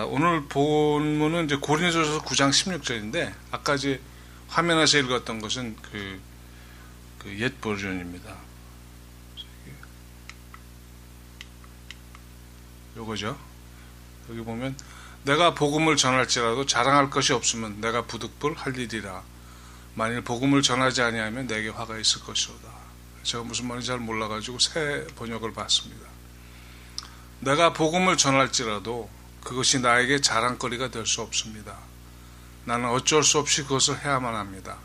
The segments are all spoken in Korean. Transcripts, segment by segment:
오늘 본문은 이제 고린도전서 9장 16절인데 아까 이제 화면에서 읽었던 것은 그 옛 버전입니다. 요거죠. 여기 보면 내가 복음을 전할지라도 자랑할 것이 없으면 내가 부득불 할 일이라. 만일 복음을 전하지 아니하면 내게 화가 있을 것이로다. 제가 무슨 말인지 잘 몰라가지고 새 번역을 봤습니다. 내가 복음을 전할지라도 그것이 나에게 자랑거리가 될 수 없습니다. 나는 어쩔 수 없이 그것을 해야만 합니다.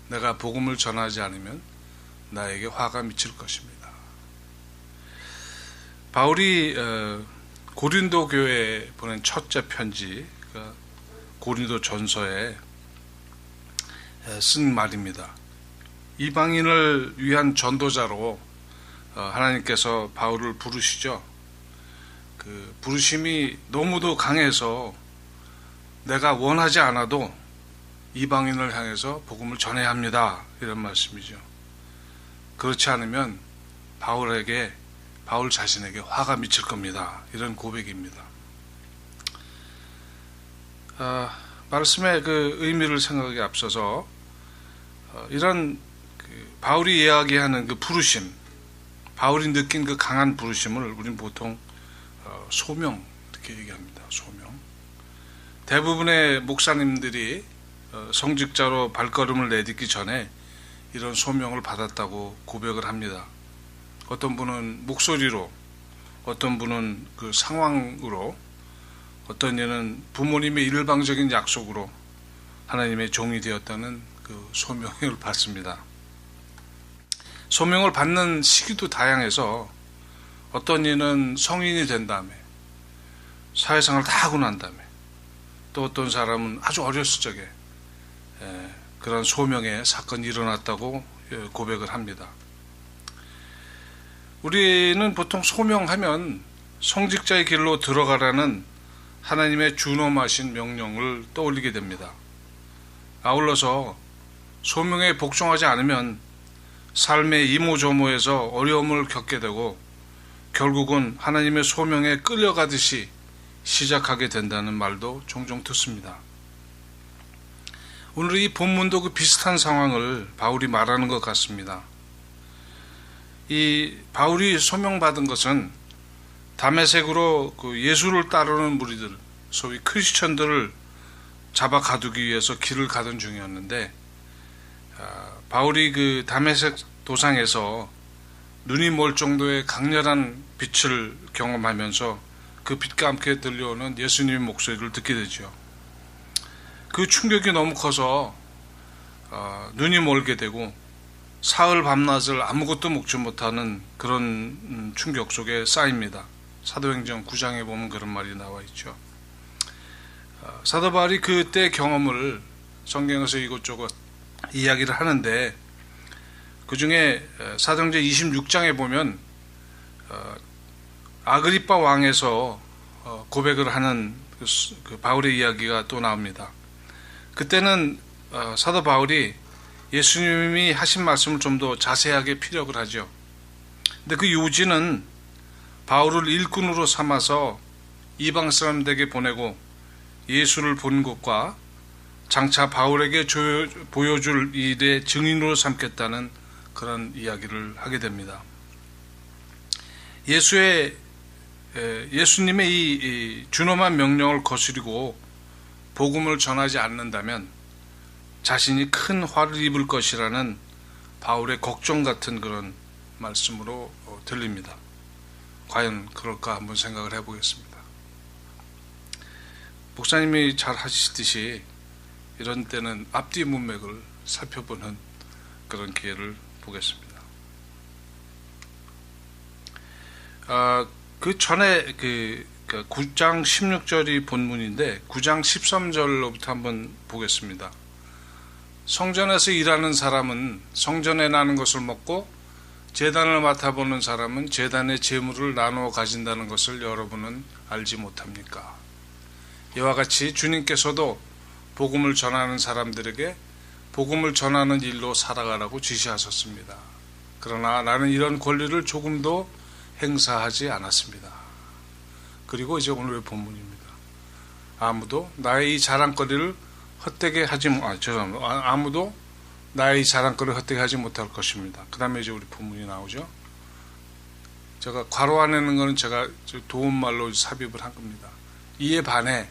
내가 복음을 전하지 않으면 나에게 화가 미칠 것입니다. 바울이 고린도 교회에 보낸 첫째 편지, 고린도 전서에 쓴 말입니다. 이방인을 위한 전도자로 하나님께서 바울을 부르시죠. 그 부르심이 너무도 강해서 내가 원하지 않아도 이방인을 향해서 복음을 전해야 합니다. 이런 말씀이죠. 그렇지 않으면 바울 자신에게 화가 미칠 겁니다. 이런 고백입니다. 말씀의 그 의미를 생각하기에 앞서서 이런 바울이 이야기하는 그 부르심, 바울이 느낀 그 강한 부르심을 우리는 보통 소명 이렇게 얘기합니다. 소명. 대부분의 목사님들이 성직자로 발걸음을 내딛기 전에 이런 소명을 받았다고 고백을 합니다. 어떤 분은 목소리로, 어떤 분은 그 상황으로, 어떤 이는 부모님의 일방적인 약속으로 하나님의 종이 되었다는 그 소명을 받습니다. 소명을 받는 시기도 다양해서 어떤 이는 성인이 된 다음에 사회생활을 다 하고 난 다음에 또 어떤 사람은 아주 어렸을 적에 그런 소명의 사건이 일어났다고 고백을 합니다. 우리는 보통 소명하면 성직자의 길로 들어가라는 하나님의 준엄하신 명령을 떠올리게 됩니다. 아울러서 소명에 복종하지 않으면 삶의 이모저모에서 어려움을 겪게 되고 결국은 하나님의 소명에 끌려가듯이 시작하게 된다는 말도 종종 듣습니다. 오늘 이 본문도 그 비슷한 상황을 바울이 말하는 것 같습니다. 이 바울이 소명받은 것은 다메섹으로 그 예수를 따르는 무리들, 소위 크리스천들을 잡아 가두기 위해서 길을 가던 중이었는데, 바울이 그 다메섹 도상에서 눈이 멀 정도의 강렬한 빛을 경험하면서 그 빛과 함께 들려오는 예수님의 목소리를 듣게 되죠. 그 충격이 너무 커서 눈이 멀게 되고 사흘 밤낮을 아무것도 먹지 못하는 그런 충격 속에 쌓입니다. 사도행전 9장에 보면 그런 말이 나와 있죠. 사도 바울이 그때 경험을 성경에서 이것저것 이야기를 하는데, 그 중에 사도행전 26장에 보면 아그리빠 왕에서 고백을 하는 그 바울의 이야기가 또 나옵니다. 그때는 사도 바울이 예수님이 하신 말씀을 좀 더 자세하게 피력을 하죠. 근데 그 요지는 바울을 일꾼으로 삼아서 이방 사람들에게 보내고 예수를 본 것과 장차 바울에게 보여줄 일의 증인으로 삼겠다는 그런 이야기를 하게 됩니다. 예수님의 이 준엄한 명령을 거스리고 복음을 전하지 않는다면 자신이 큰 화를 입을 것이라는 바울의 걱정 같은 그런 말씀으로 들립니다. 과연 그럴까 한번 생각을 해보겠습니다. 목사님이 잘 하시듯이 이런 때는 앞뒤 문맥을 살펴보는 그런 기회를 보겠습니다. 그 전에 그 9장 16절이 본문인데 9장 13절로부터 한번 보겠습니다. 성전에서 일하는 사람은 성전에 나는 것을 먹고 제단을 맡아보는 사람은 제단의 제물을 나누어 가진다는 것을 여러분은 알지 못합니까? 이와 같이 주님께서도 복음을 전하는 사람들에게 복음을 전하는 일로 살아가라고 지시하셨습니다. 그러나 나는 이런 권리를 조금도 행사하지 않았습니다. 그리고 이제 오늘의 본문입니다. 아무도 나의 이 자랑거리를 헛되게 아무도 나의 이 자랑거리를 헛되게 하지 못할 것입니다. 그 다음에 이제 우리 본문이 나오죠. 제가 괄호 안에 있는 거는 제가 도움말로 삽입을 한 겁니다. 이에 반해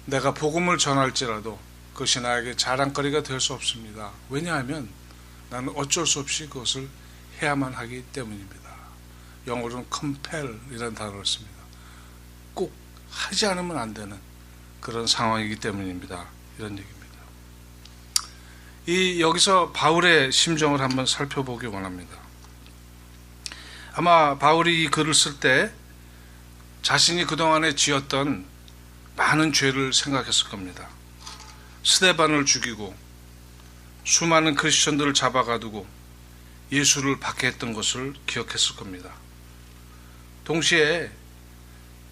내가 복음을 전할지라도 그것이 나에게 자랑거리가 될 수 없습니다. 왜냐하면 나는 어쩔 수 없이 그것을 해야만 하기 때문입니다. 영어로는 compel 이라는 단어를 씁니다. 꼭 하지 않으면 안 되는 그런 상황이기 때문입니다. 이런 얘기입니다. 여기서 바울의 심정을 한번 살펴보기 원합니다. 아마 바울이 이 글을 쓸 때 자신이 그동안에 지었던 많은 죄를 생각했을 겁니다. 스데반을 죽이고 수많은 크리스천들을 잡아가두고 예수를 박해했던 것을 기억했을 겁니다. 동시에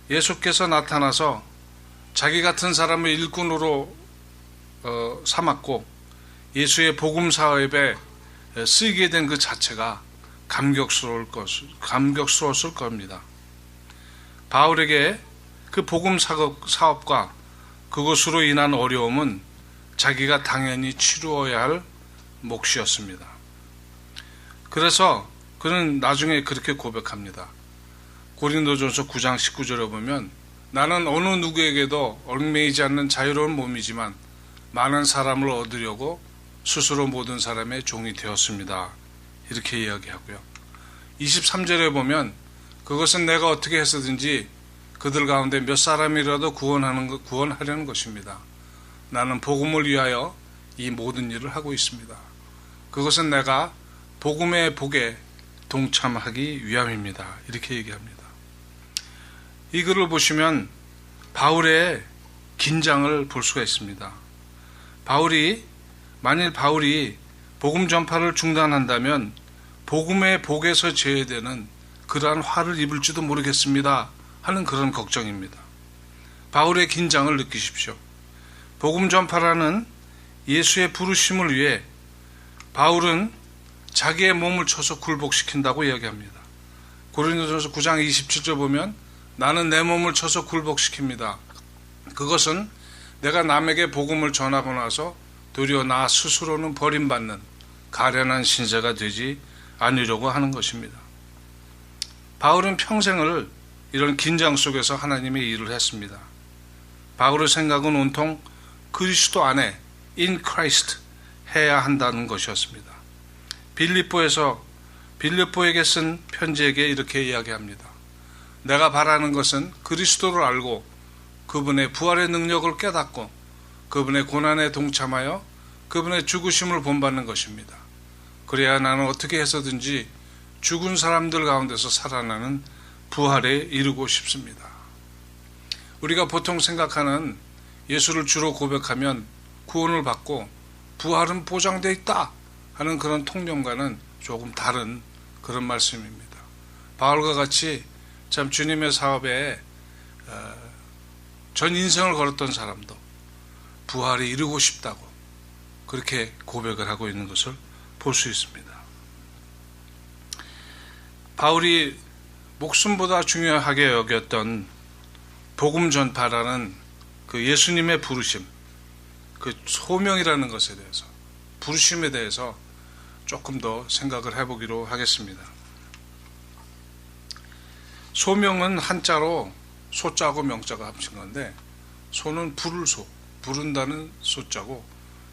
예수께서 나타나서 자기 같은 사람을 일꾼으로 삼았고 예수의 복음 사업에 쓰이게 된 그 자체가 감격스러웠을 겁니다. 바울에게 그 복음 사업과 그것으로 인한 어려움은 자기가 당연히 치루어야 할 몫이었습니다. 그래서 그는 나중에 그렇게 고백합니다. 고린도전서 9장 19절에 보면 나는 어느 누구에게도 얽매이지 않는 자유로운 몸이지만 많은 사람을 얻으려고 스스로 모든 사람의 종이 되었습니다. 이렇게 이야기하고요. 23절에 보면 그것은 내가 어떻게 해서든지 그들 가운데 몇 사람이라도 구원하려는 것입니다. 나는 복음을 위하여 이 모든 일을 하고 있습니다. 그것은 내가 복음의 복에 동참하기 위함입니다. 이렇게 얘기합니다. 이 글을 보시면 바울의 긴장을 볼 수가 있습니다. 만일 바울이 복음 전파를 중단한다면 복음의 복에서 제외되는 그러한 화를 입을지도 모르겠습니다 하는 그런 걱정입니다. 바울의 긴장을 느끼십시오. 복음 전파라는 예수의 부르심을 위해 바울은 자기의 몸을 쳐서 굴복시킨다고 이야기합니다. 고린도전서 9장 27절 보면 나는 내 몸을 쳐서 굴복시킵니다. 그것은 내가 남에게 복음을 전하고 나서 도리어 나 스스로는 버림받는 가련한 신세가 되지 않으려고 하는 것입니다. 바울은 평생을 이런 긴장 속에서 하나님의 일을 했습니다. 바울의 생각은 온통 그리스도 안에 in Christ 해야 한다는 것이었습니다. 빌립보에게 쓴 편지에게 이렇게 이야기합니다. 내가 바라는 것은 그리스도를 알고 그분의 부활의 능력을 깨닫고 그분의 고난에 동참하여 그분의 죽으심을 본받는 것입니다. 그래야 나는 어떻게 해서든지 죽은 사람들 가운데서 살아나는 부활에 이르고 싶습니다. 우리가 보통 생각하는 예수를 주로 고백하면 구원을 받고 부활은 보장되어 있다 하는 그런 통념과는 조금 다른 그런 말씀입니다. 바울과 같이 참 주님의 사업에 전 인생을 걸었던 사람도 부활에 이르고 싶다고 그렇게 고백을 하고 있는 것을 볼 수 있습니다. 바울이 목숨보다 중요하게 여겼던 복음 전파라는 그 예수님의 부르심, 그 소명이라는 것에 대해서, 부르심에 대해서 조금 더 생각을 해보기로 하겠습니다. 소명은 한자로 소자고 명자가 합친 건데, 소는 부른다는 소자고,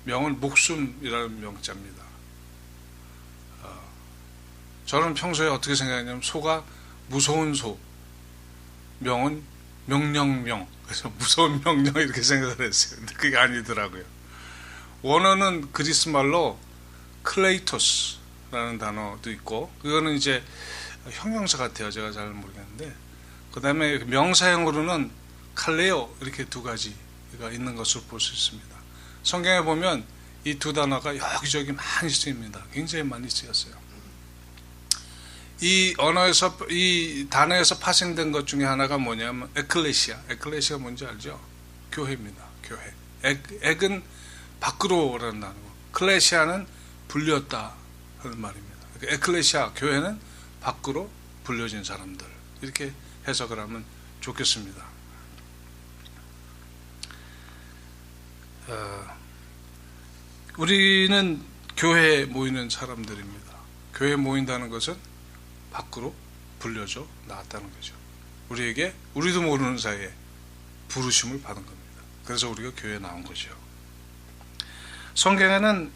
명은 목숨이라는 명자입니다. 저는 평소에 어떻게 생각하냐면 소가 무서운 소, 명은 명령명, 그래서 무서운 명령 이렇게 생각을 했어요. 근데 그게 아니더라고요. 원어는 그리스 말로 클레이토스라는 단어도 있고, 그거는 이제 형용사 같아요. 제가 잘 모르겠는데, 그 다음에 명사형으로는 칼레오 이렇게 두 가지가 있는 것을 볼 수 있습니다. 성경에 보면 이 두 단어가 여기저기 많이 쓰입니다. 굉장히 많이 쓰였어요. 이 단어에서 파생된 것 중에 하나가 뭐냐면 에클레시아가 뭔지 알죠? 교회입니다. 교회. 액은 밖으로라는 단어고, 클레시아는 불렸다 하는 말입니다. 에클레시아, 교회는 밖으로 불려진 사람들, 이렇게 해석을 하면 좋겠습니다. 우리는 교회에 모이는 사람들입니다. 교회에 모인다는 것은 밖으로 불려져 나왔다는 거죠. 우리에게 우리도 모르는 사이에 부르심을 받은 겁니다. 그래서 우리가 교회에 나온 거죠. 성경에는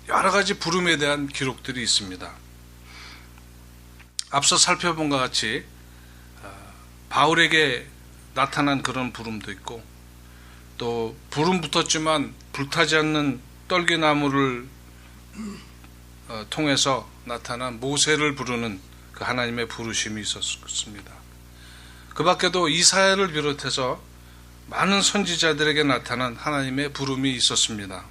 여러 가지 부름에 대한 기록들이 있습니다. 앞서 살펴본 것 같이 바울에게 나타난 그런 부름도 있고, 또 불은 붙었지만 불타지 않는 떨기나무를 통해서 나타난 모세를 부르는 그 하나님의 부르심이 있었습니다. 그 밖에도 이사야를 비롯해서 많은 선지자들에게 나타난 하나님의 부름이 있었습니다.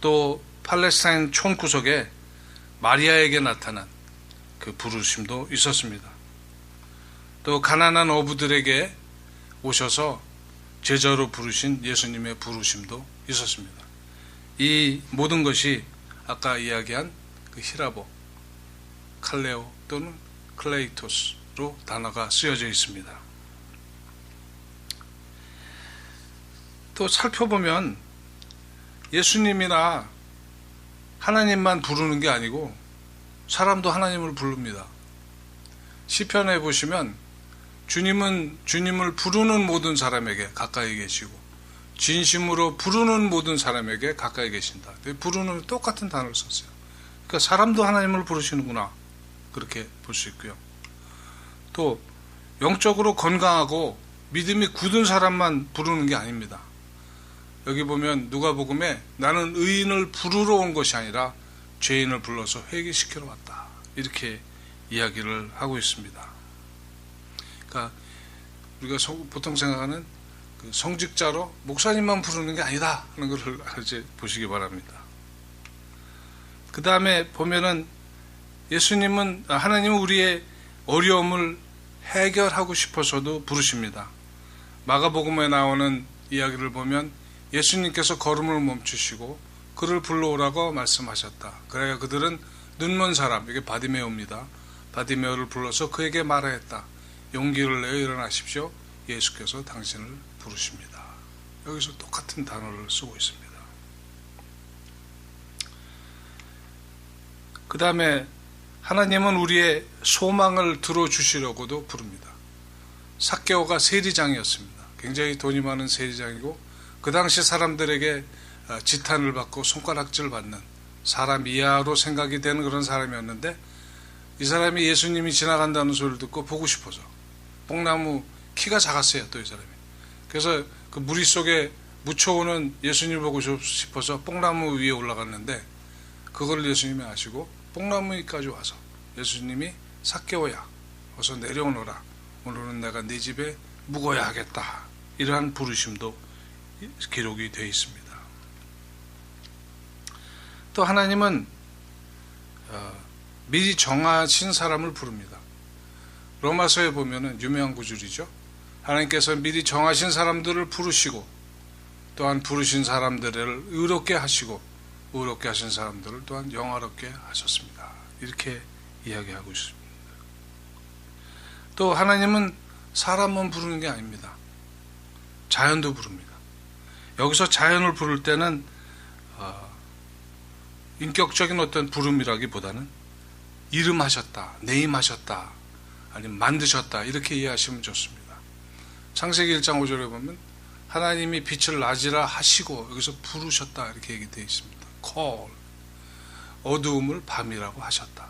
또 팔레스타인 촌구석에 마리아에게 나타난 그 부르심도 있었습니다. 또 가난한 어부들에게 오셔서 제자로 부르신 예수님의 부르심도 있었습니다. 이 모든 것이 아까 이야기한 그 히라보, 칼레오 또는 클레이토스로 단어가 쓰여져 있습니다. 또 살펴보면 예수님이나 하나님만 부르는 게 아니고 사람도 하나님을 부릅니다. 시편에 보시면 주님은 주님을 부르는 모든 사람에게 가까이 계시고 진심으로 부르는 모든 사람에게 가까이 계신다. 부르는 똑같은 단어를 썼어요. 그러니까 사람도 하나님을 부르시는구나, 그렇게 볼 수 있고요. 또 영적으로 건강하고 믿음이 굳은 사람만 부르는 게 아닙니다. 여기 보면 누가복음에 나는 의인을 부르러 온 것이 아니라 죄인을 불러서 회개시키러 왔다, 이렇게 이야기를 하고 있습니다. 그러니까 우리가 보통 생각하는 그 성직자로 목사님만 부르는 게 아니다 하는 것을 이제 보시기 바랍니다. 그 다음에 보면은 하나님은 우리의 어려움을 해결하고 싶어서도 부르십니다. 마가복음에 나오는 이야기를 보면 예수님께서 걸음을 멈추시고 그를 불러오라고 말씀하셨다. 그래야 그들은 눈먼 사람, 이게 바디메오입니다. 바디메오를 불러서 그에게 말하였다. 용기를 내어 일어나십시오. 예수께서 당신을 부르십니다. 여기서 똑같은 단어를 쓰고 있습니다. 그 다음에 하나님은 우리의 소망을 들어주시려고도 부릅니다. 삭개오가 세리장이었습니다. 굉장히 돈이 많은 세리장이고 그 당시 사람들에게 지탄을 받고 손가락질 받는 사람 이하로 생각이 되는 그런 사람이었는데, 이 사람이 예수님이 지나간다는 소리를 듣고 보고 싶어서, 뽕나무 키가 작았어요 또 이 사람이. 그래서 그 무리 속에 묻혀오는 예수님을 보고 싶어서 뽕나무 위에 올라갔는데, 그걸 예수님이 아시고 뽕나무 위까지 와서 예수님이 삭개오야 어서 내려오너라, 오늘은 내가 네 집에 묵어야 하겠다, 이러한 부르심도 기록이 되어 있습니다. 또 하나님은 미리 정하신 사람을 부릅니다. 로마서에 보면은 유명한 구절이죠. 하나님께서 미리 정하신 사람들을 부르시고 또한 부르신 사람들을 의롭게 하시고 의롭게 하신 사람들을 또한 영화롭게 하셨습니다. 이렇게 이야기하고 있습니다. 또 하나님은 사람만 부르는 게 아닙니다. 자연도 부릅니다. 여기서 자연을 부를 때는 인격적인 어떤 부름이라기보다는 이름하셨다, 네임하셨다, 아니면 만드셨다, 이렇게 이해하시면 좋습니다. 창세기 1장 5절에 보면 하나님이 빛을 낮이라 하시고 여기서 부르셨다, 이렇게 얘기되어 있습니다. call, 어두움을 밤이라고 하셨다,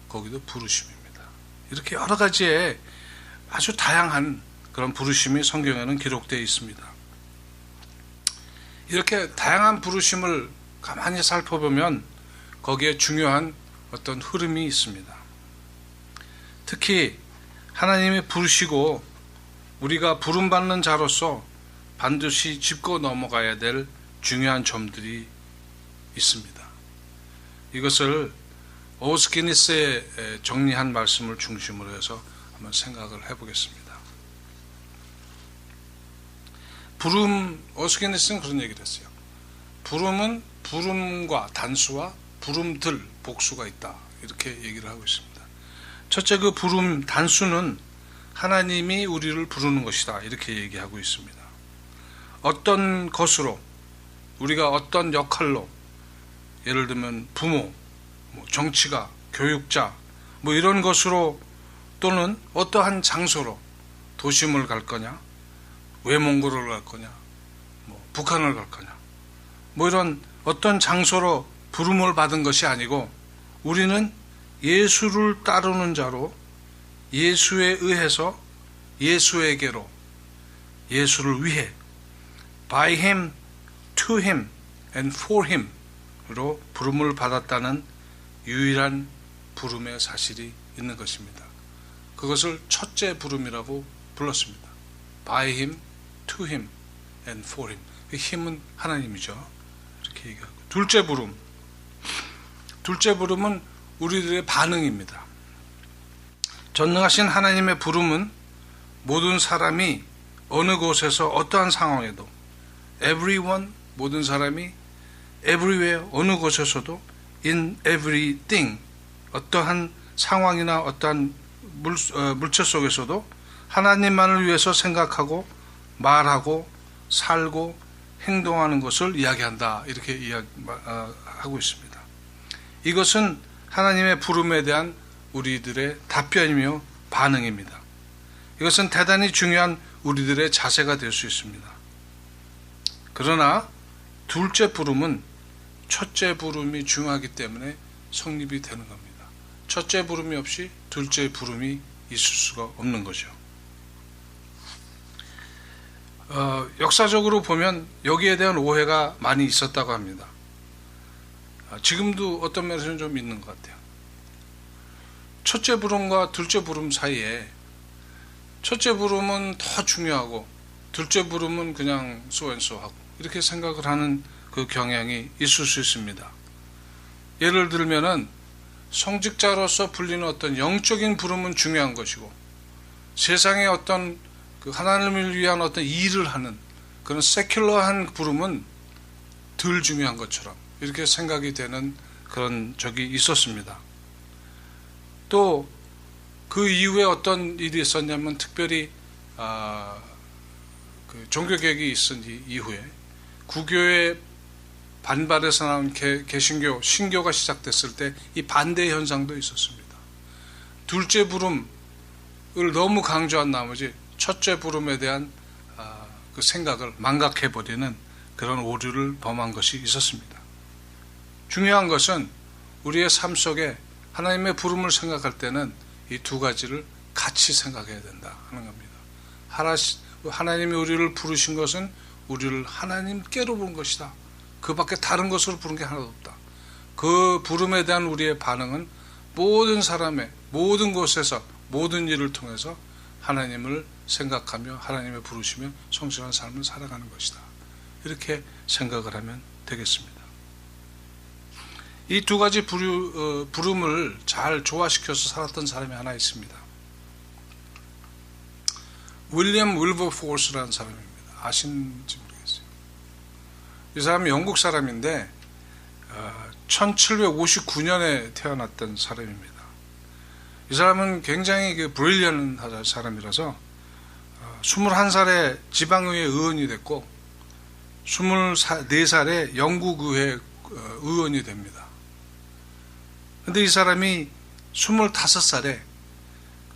거기도 부르심입니다. 이렇게 여러 가지의 아주 다양한 그런 부르심이 성경에는 기록되어 있습니다. 이렇게 다양한 부르심을 가만히 살펴보면 거기에 중요한 어떤 흐름이 있습니다. 특히 하나님이 부르시고 우리가 부름받는 자로서 반드시 짚고 넘어가야 될 중요한 점들이 있습니다. 이것을 오스키니스의 정리한 말씀을 중심으로 해서 한번 생각을 해보겠습니다. 오스키니스는 그런 얘기를 했어요. 부름은 부름과 단수와 부름들, 복수가 있다, 이렇게 얘기를 하고 있습니다. 첫째, 그 부름 단수는 하나님이 우리를 부르는 것이다, 이렇게 얘기하고 있습니다. 어떤 것으로, 우리가 어떤 역할로, 예를 들면 부모, 정치가, 교육자, 이런 것으로, 또는 어떠한 장소로 도심을 갈 거냐, 외몽고를 갈 거냐, 북한을 갈 거냐, 이런 어떤 장소로 부름을 받은 것이 아니고, 우리는 예수를 따르는 자로 예수에 의해서 예수에게로, 예수를 위해 by him, to him and for him 으로 부름을 받았다는 유일한 부름의 사실이 있는 것입니다. 그것을 첫째 부름이라고 불렀습니다. by him, to him and for him. 힘은 하나님이죠. 이렇게 얘기하고. 둘째 부름은 우리들의 반응입니다. 전능하신 하나님의 부름은 모든 사람이 어느 곳에서 어떠한 상황에도, everyone, 모든 사람이 everywhere, 어느 곳에서도, in everything, 어떠한 상황이나 어떠한 물체 속에서도 하나님만을 위해서 생각하고 말하고 살고 행동하는 것을 이야기한다, 이렇게 이야기하고 있습니다. 이것은 하나님의 부름에 대한 우리들의 답변이며 반응입니다. 이것은 대단히 중요한 우리들의 자세가 될 수 있습니다. 그러나 둘째 부름은 첫째 부름이 중요하기 때문에 성립이 되는 겁니다. 첫째 부름이 없이 둘째 부름이 있을 수가 없는 거죠. 역사적으로 보면 여기에 대한 오해가 많이 있었다고 합니다. 지금도 어떤 면에서는 좀 있는 것 같아요. 첫째 부름과 둘째 부름 사이에 첫째 부름은 더 중요하고 둘째 부름은 그냥 소앤소하고 이렇게 생각을 하는 그 경향이 있을 수 있습니다. 예를 들면은 성직자로서 불리는 어떤 영적인 부름은 중요한 것이고, 세상의 어떤 그 하나님을 위한 어떤 일을 하는 그런 세큘러한 부름은 덜 중요한 것처럼 이렇게 생각이 되는 그런 적이 있었습니다. 또 그 이후에 어떤 일이 있었냐면, 특별히 그 종교개혁이 있은 이후에 구교의 반발에서 나온 개신교, 신교가 시작됐을 때 이 반대 현상도 있었습니다. 둘째 부름을 너무 강조한 나머지 첫째 부름에 대한 그 생각을 망각해버리는 그런 오류를 범한 것이 있었습니다. 중요한 것은 우리의 삶 속에 하나님의 부름을 생각할 때는 이 두 가지를 같이 생각해야 된다 하는 겁니다. 하나님이 우리를 부르신 것은 우리를 하나님께로 부른 것이다. 그 밖에 다른 것으로 부른 게 하나도 없다. 그 부름에 대한 우리의 반응은 모든 사람의 모든 곳에서 모든 일을 통해서 하나님을 생각하며 하나님의 부르시며 성실한 삶을 살아가는 것이다. 이렇게 생각을 하면 되겠습니다. 이 두 가지 부름을 잘 조화시켜서 살았던 사람이 하나 있습니다. 윌리엄 윌버포스라는 사람입니다. 아시는지 모르겠어요. 이 사람은 영국 사람인데 1759년에 태어났던 사람입니다. 이 사람은 굉장히 브릴리언한 사람이라서 21살에 지방의회 의원이 됐고 24살에 영국의회 의원이 됩니다. 그런데 이 사람이 25살에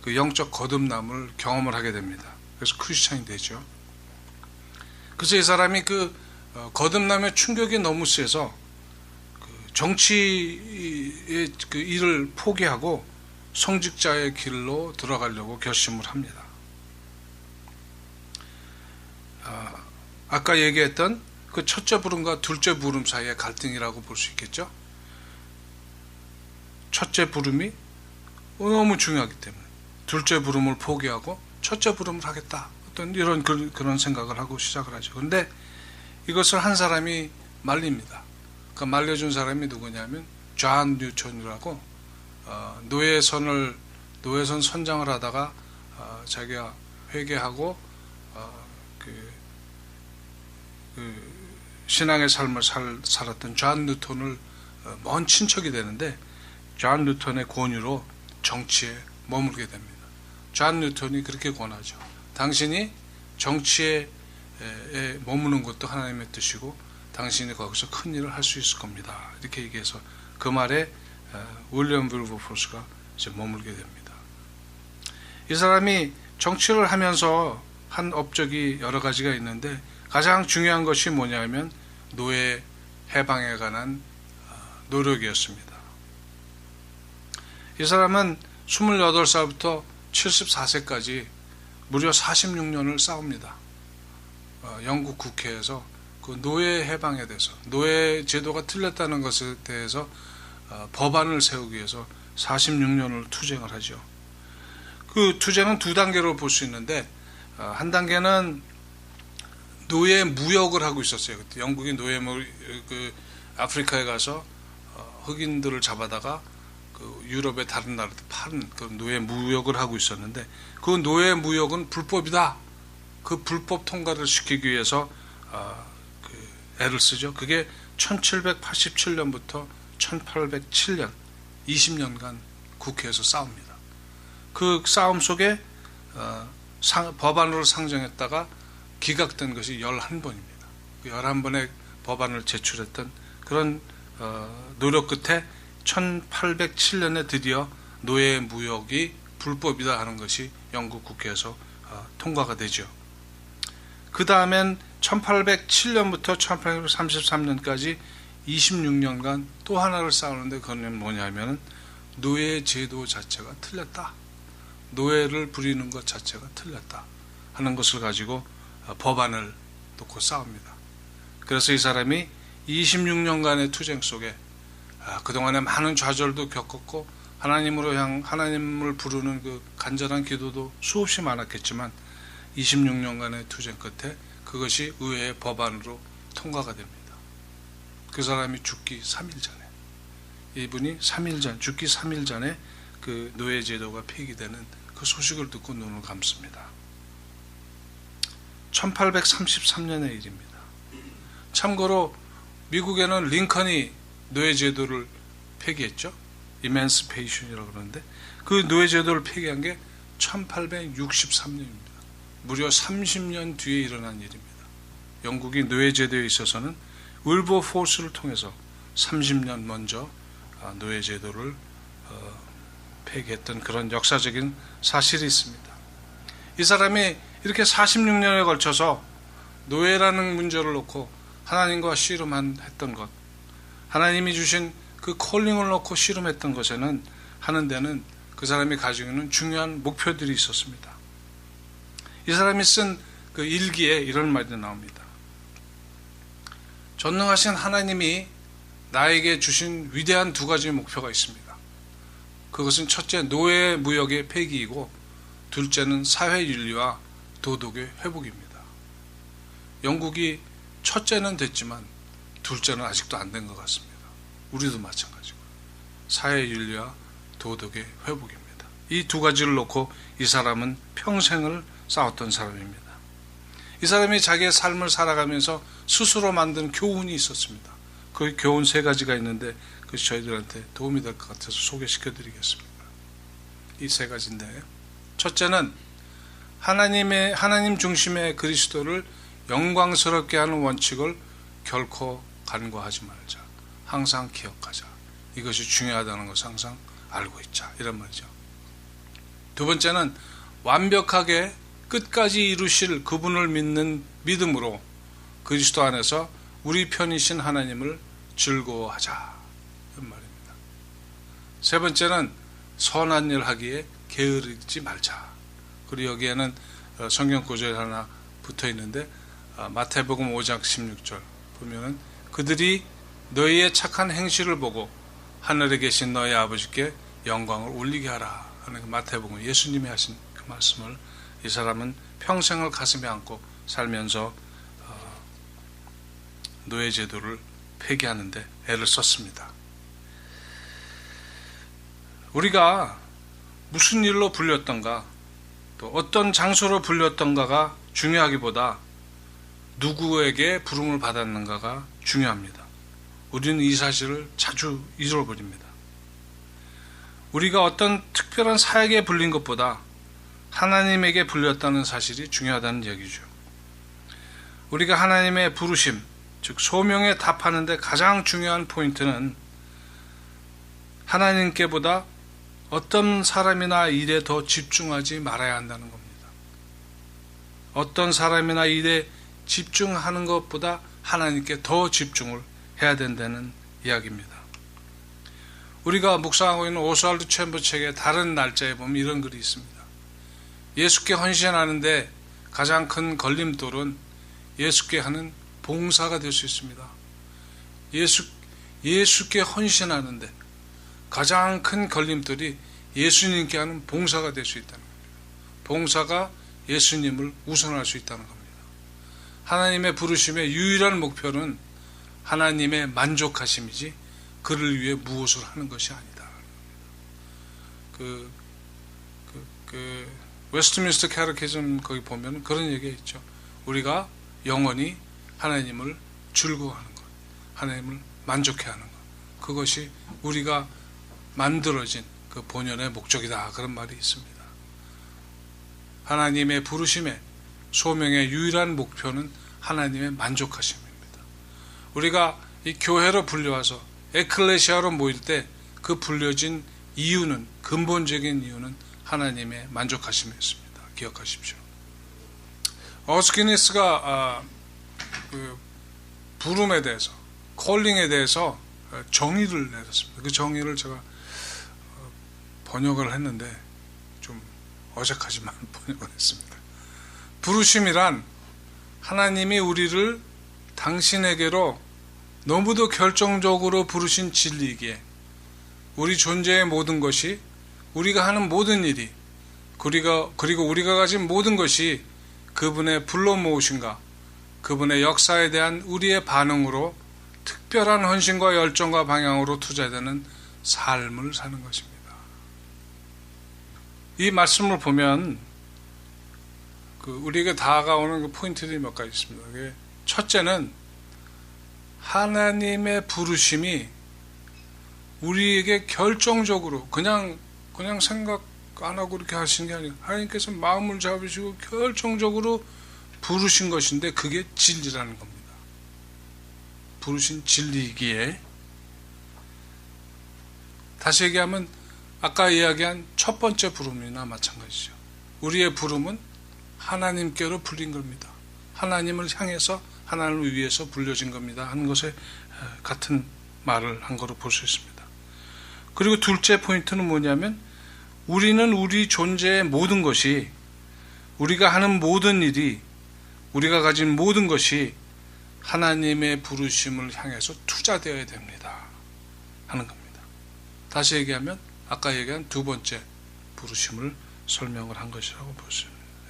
그 영적 거듭남을 경험을 하게 됩니다. 그래서 크리스찬이 되죠. 그래서 이 사람이 그 거듭남의 충격이 너무 세서 그 정치의 그 일을 포기하고 성직자의 길로 들어가려고 결심을 합니다. 아까 얘기했던 그 첫째 부름과 둘째 부름 사이의 갈등이라고 볼 수 있겠죠. 첫째 부름이 너무 중요하기 때문에 둘째 부름을 포기하고 첫째 부름을 하겠다, 어떤 이런 그런 생각을 하고 시작을 하죠. 그런데 이것을 한 사람이 말립니다. 그 말려준 사람이 누구냐면 존 뉴턴이라고 노예선 선장을 하다가 자기가 회개하고 그 신앙의 삶을 살았던 존 뉴턴을 먼 친척이 되는데, 존 뉴턴의 권유로 정치에 머물게 됩니다. 존 뉴턴이 그렇게 권하죠. 당신이 정치에 머무는 것도 하나님의 뜻이고 당신이 거기서 큰 일을 할 수 있을 겁니다. 이렇게 얘기해서 그 말에 윌리엄 윌버포스가 이제 머물게 됩니다. 이 사람이 정치를 하면서 한 업적이 여러 가지가 있는데 가장 중요한 것이 뭐냐면 노예 해방에 관한 노력이었습니다. 이 사람은 28살부터 74세까지 무려 46년을 싸웁니다. 영국 국회에서 그 노예 해방에 대해서, 노예 제도가 틀렸다는 것에 대해서 법안을 세우기 위해서 46년을 투쟁을 하죠. 그 투쟁은 두 단계로 볼 수 있는데, 한 단계는 노예 무역을 하고 있었어요. 그때 영국이 그 아프리카에 가서 흑인들을 잡아다가 그 유럽의 다른 나라들 파는 그 노예 무역을 하고 있었는데, 그 노예 무역은 불법이다. 그 불법 통과를 시키기 위해서 애를 쓰죠. 그게 1787년부터 1807년 20년간 국회에서 싸웁니다. 그 싸움 속에 법안으로 상정했다가 기각된 것이 11번입니다. 11번의 법안을 제출했던 그런 노력 끝에 1807년에 드디어 노예 무역이 불법이다 하는 것이 영국 국회에서 통과가 되죠. 그 다음엔 1807년부터 1833년까지 26년간 또 하나를 싸우는데 그건 뭐냐면 노예 제도 자체가 틀렸다. 노예를 부리는 것 자체가 틀렸다 하는 것을 가지고 법안을 놓고 싸웁니다. 그래서 이 사람이 26년간의 투쟁 속에 그동안에 많은 좌절도 겪었고 하나님을 부르는 그 간절한 기도도 수없이 많았겠지만 26년간의 투쟁 끝에 그것이 의회의 법안으로 통과가 됩니다. 그 사람이 죽기 3일 전에, 이분이 죽기 3일 전에 그 노예 제도가 폐기되는 그 소식을 듣고 눈을 감습니다. 1833년의 일입니다. 참고로 미국에는 링컨이 노예 제도를 폐기했죠. 이맨스페이션이라고 그러는데 그 노예 제도를 폐기한 게 1863년입니다. 무려 30년 뒤에 일어난 일입니다. 영국이 노예 제도에 있어서는 윌버포스를 통해서 30년 먼저 노예 제도를 폐기했던 그런 역사적인 사실이 있습니다. 이 사람이 이렇게 46년에 걸쳐서 노예라는 문제를 놓고 하나님과 씨름했던 것, 하나님이 주신 그 콜링을 놓고 씨름했던 것에는 하는 데는 그 사람이 가지고 있는 중요한 목표들이 있었습니다. 이 사람이 쓴 그 일기에 이런 말이 나옵니다. 전능하신 하나님이 나에게 주신 위대한 두 가지 목표가 있습니다. 그것은 첫째, 노예 무역의 폐기이고 둘째는 사회윤리와 도덕의 회복입니다. 영국이 첫째는 됐지만 둘째는 아직도 안 된 것 같습니다. 우리도 마찬가지고 사회윤리와 도덕의 회복입니다. 이 두 가지를 놓고 이 사람은 평생을 싸웠던 사람입니다. 이 사람이 자기의 삶을 살아가면서 스스로 만든 교훈이 있었습니다. 그 교훈 3가지가 있는데 그것이 저희들한테 도움이 될 것 같아서 소개시켜 드리겠습니다. 이 3가지인데, 첫째는 하나님 중심의 그리스도를 영광스럽게 하는 원칙을 결코 간과하지 말자. 항상 기억하자. 이것이 중요하다는 것을 항상 알고 있자. 이런 말이죠. 두 번째는 완벽하게 끝까지 이루실 그분을 믿는 믿음으로 그리스도 안에서 우리 편이신 하나님을 즐거워하자. 이런 말입니다. 세 번째는 선한 일 하기에 게으르지 말자. 그리고 여기에는 성경 구절이 하나 붙어 있는데 마태복음 5장 16절 보면은 그들이 너희의 착한 행실을 보고 하늘에 계신 너희 아버지께 영광을 올리게 하라 하는 그 마태복음 예수님이 하신 그 말씀을 이 사람은 평생을 가슴에 안고 살면서 노예 제도를 폐기하는데 애를 썼습니다. 우리가 무슨 일로 불렸던가 또 어떤 장소로 불렸던가가 중요하기보다 누구에게 부름을 받았는가가 중요합니다. 우리는 이 사실을 자주 잊어버립니다. 우리가 어떤 특별한 사역에 불린 것보다 하나님에게 불렸다는 사실이 중요하다는 얘기죠. 우리가 하나님의 부르심, 즉 소명에 답하는 데 가장 중요한 포인트는 하나님께보다 어떤 사람이나 일에 더 집중하지 말아야 한다는 겁니다. 어떤 사람이나 일에 집중하는 것보다 하나님께 더 집중을 해야 된다는 이야기입니다. 우리가 묵상하고 있는 오스왈드 챔버 책의 다른 날짜에 보면 이런 글이 있습니다. 예수께 헌신하는데 가장 큰 걸림돌은 예수께 하는 봉사가 될 수 있습니다. 예수께 헌신하는데 가장 큰 걸림돌이 예수님께 하는 봉사가 될 수 있다는 겁니다. 봉사가 예수님을 우선할 수 있다는 겁니다. 하나님의 부르심의 유일한 목표는 하나님의 만족하심이지 그를 위해 무엇을 하는 것이 아니다. 웨스트민스터 캐터키즘 거기 보면 그런 얘기가 있죠. 우리가 영원히 하나님을 즐거워하는 것, 하나님을 만족해하는 것, 그것이 우리가 만들어진 그 본연의 목적이다, 그런 말이 있습니다. 하나님의 부르심의 소명의 유일한 목표는 하나님의 만족하심입니다. 우리가 이 교회로 불려와서 에클레시아로 모일 때 그 불려진 이유는, 근본적인 이유는 하나님의 만족하심이었습니다. 기억하십시오. 어스키니스가 그 부름에 대해서, 콜링에 대해서 정의를 내렸습니다. 그 정의를 제가 번역을 했는데 좀 어색하지만 번역을 했습니다. 부르심이란 하나님이 우리를 당신에게로 너무도 결정적으로 부르신 진리이기에 우리 존재의 모든 것이, 우리가 하는 모든 일이, 그리고 우리가 가진 모든 것이 그분의 불러 모으심과 그분의 역사에 대한 우리의 반응으로 특별한 헌신과 열정과 방향으로 투자되는 삶을 사는 것입니다. 이 말씀을 보면 우리에게 다가오는 그 포인트들이 몇 가지 있습니다. 첫째는 하나님의 부르심이 우리에게 결정적으로 그냥 생각 안 하고 이렇게 하시는 게 아니라 하나님께서 마음을 잡으시고 결정적으로 부르신 것인데 그게 진리라는 겁니다. 부르신 진리이기에, 다시 얘기하면 아까 이야기한 첫 번째 부름이나 마찬가지죠. 우리의 부름은 하나님께로 불린 겁니다. 하나님을 향해서, 하나님을 위해서 불려진 겁니다 하는 것에 같은 말을 한 거로 볼 수 있습니다. 그리고 둘째 포인트는 뭐냐면 우리는 우리 존재의 모든 것이, 우리가 하는 모든 일이, 우리가 가진 모든 것이 하나님의 부르심을 향해서 투자되어야 됩니다 하는 겁니다. 다시 얘기하면 아까 얘기한 두 번째 부르심을 설명을 한 것이라고 볼 수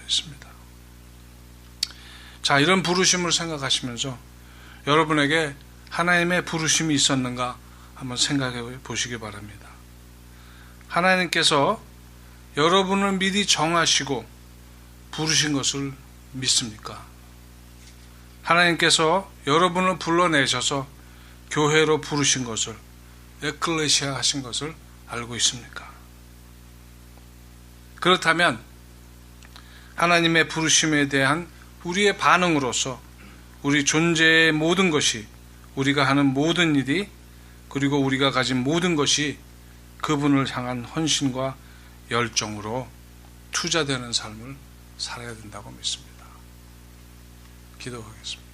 있습니다. 자, 이런 부르심을 생각하시면서 여러분에게 하나님의 부르심이 있었는가 한번 생각해 보시기 바랍니다. 하나님께서 여러분을 미리 정하시고 부르신 것을 믿습니까? 하나님께서 여러분을 불러내셔서 교회로 부르신 것을, 에클레시아 하신 것을 알고 있습니까? 그렇다면 하나님의 부르심에 대한 우리의 반응으로서 우리 존재의 모든 것이, 우리가 하는 모든 일이, 그리고 우리가 가진 모든 것이 그분을 향한 헌신과 열정으로 투자되는 삶을 살아야 된다고 믿습니다. 기도하겠습니다.